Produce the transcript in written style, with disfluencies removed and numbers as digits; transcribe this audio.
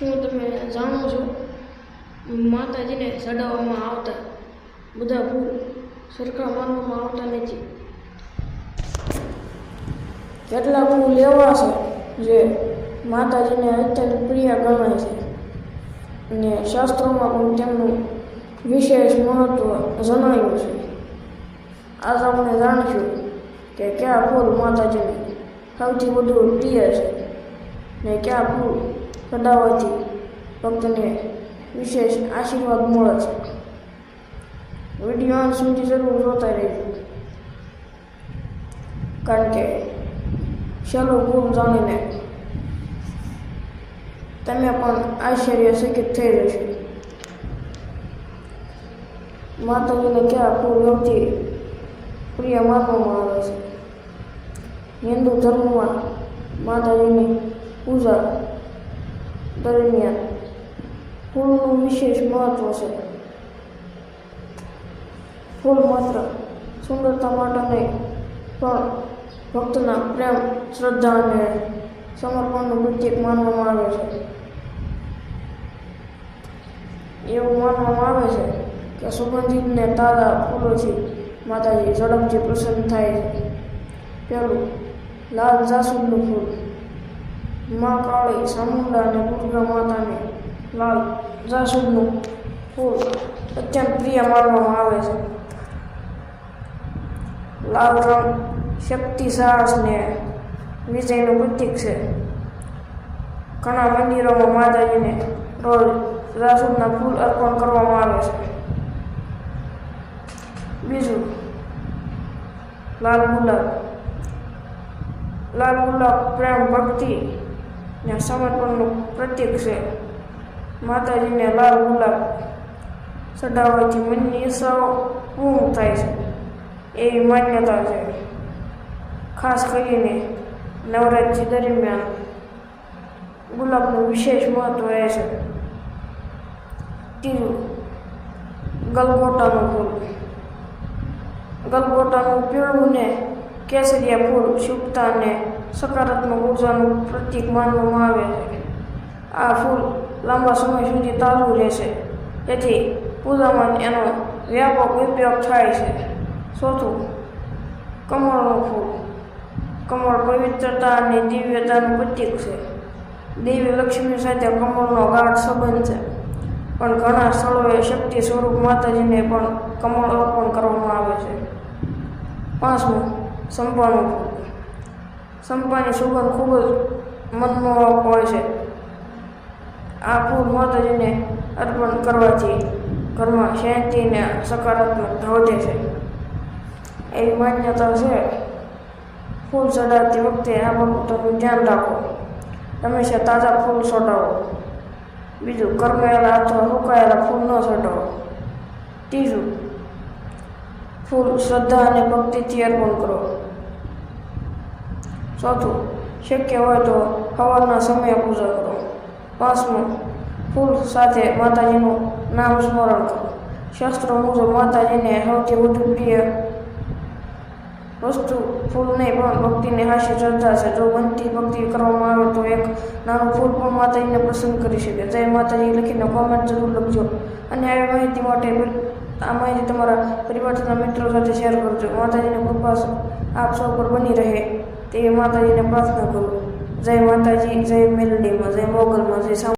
શું તમે જાણો છો માતાજીને ચડાવવામાં આવતા બધા ફૂલ સરખા માનવામાં આવતા નથી? કેટલાક ફૂલ એવા છે જે માતાજીને અત્યંત પ્રિય ગણાય છે અને શાસ્ત્રોમાં પણ તેમનું વિશેષ મહત્વ જણાવ્યું છે. આજ આપણે જાણીશું કે કયા ફૂલ માતાજીને સૌથી વધુ પ્રિય છે ને કયા ફૂલ ચડાવવાથી ભક્તને વિશેષ આશીર્વાદ મળે છે. વિડીયો અંત સુધી જરૂર જોતા રહેજો, કારણ કે સહેલું ફૂલ જાણીને તમે પણ આશ્ચર્યચકિત થઈ જશો. માતાજીને કયા ફૂલ સૌથી પ્રિય માનવામાં આવે છે? હિન્દુ ધર્મમાં માતાજીની પૂજા દરમિયાન ફૂલનું વિશેષ મહત્વ છે. ફૂલ માત્ર સુંદરતા માટે નહીં, પણ ભક્તના પ્રેમ, શ્રદ્ધા અને સમર્પણનું પ્રતીક માનવામાં આવે છે. એવું માનવામાં આવે છે કે સુગંધિત ને તાજા ફૂલોથી માતાજી ઝડપથી પ્રસન્ન થાય છે. પહેલું, લાલ જાસૂદનું ફૂલ. મા કાળી, ચામુંડા અને દુર્ગા માતાને લાલ જાસૂદનું ફૂલ અત્યંત પ્રિય માનવામાં આવે છે. લાલ રંગ શક્તિ, સાહસ ને વિજયનું પ્રતીક છે. ઘણા મંદિરોમાં માતાજીને રોજ જાસૂદના ફૂલ અર્પણ કરવામાં આવે છે. બીજું, લાલ ગુલાબ. લાલ ગુલાબ પ્રેમ, ભક્તિ ને સમર્પણનું પ્રતીક છે. માતાજીને લાલ ગુલાબ ચડાવવાથી મનની ઈચ્છાઓ પૂર્ણ થાય છે એવી માન્યતા છે. ખાસ કરીને નવરાત્રિ દરમિયાન ગુલાબનું વિશેષ મહત્વ રહે છે. ત્રીજું, ગલગોટાનું ફૂલ. ગલગોટાનું પીળું ને કેસરિયા ફૂલ શુભતા અને સકારાત્મક ઉર્જાનું પ્રતીક માનવામાં આવે છે. આ ફૂલ લાંબા સમય સુધી તાજું રહેશે, તેથી પૂજામાં એનો વ્યાપક ઉપયોગ થાય છે. ચોથું, કમળનું ફૂલ. કમળ પવિત્રતા અને દિવ્યતાનું પ્રતીક છે. દેવી લક્ષ્મી સાથે કમળનો ગાઢ સંબંધ છે, પણ ઘણા સ્થળોએ શક્તિ સ્વરૂપ માતાજીને પણ કમળ અર્પણ કરવામાં આવે છે. પાંચમું, ચંપાનું ફૂલ. ચંપાની સુગંધ ખૂબ જ મનમોહક હોય છે. આ ફૂલ માતાજીને અર્પણ કરવાથી ઘરમાં શાંતિ અને સકારાત્મકતા વધે છે એવી માન્યતા છે. ફૂલ ચડાવતી વખતે આ બાબતોનું ધ્યાન રાખો. હંમેશા તાજા ફૂલ ચડાવો. બીજું, કરમેલા અથવા સુકાયેલા ફૂલ ન ચડાવો. ત્રીજું, ફૂલ શ્રદ્ધા અને ભક્તિથી અર્પણ કરો. ચોથું, શક્ય હોય તો સવારના સમયે પૂજા કરો. પાંચમું, ફૂલ સાથે માતાજીનું નામ સ્મરણ કરો. શાસ્ત્રો મુજબ માતાજીને સૌથી વધુ પ્રિય વસ્તુ ફૂલ નહીં, પણ ભક્તિને હાસ્ય શ્રદ્ધા છે. જો બનતી ભક્તિ કરવામાં આવે તો એક નાનું ફૂલ પણ માતાજીને પ્રસન્ન કરી શકે. જય માતાજી લખીને કોમેન્ટ જરૂર લખજો. અને આવી માહિતી માટે આ માહિતી તમારા પરિવાર તથા મિત્રો સાથે શેર કરજો. માતાજીની કૃપા આપ સૌ પર બની રહે તેવી માતાજીને પ્રાર્થના કરું. જય માતાજી, જય મેલડીમાં, જય મોગલમાં, જય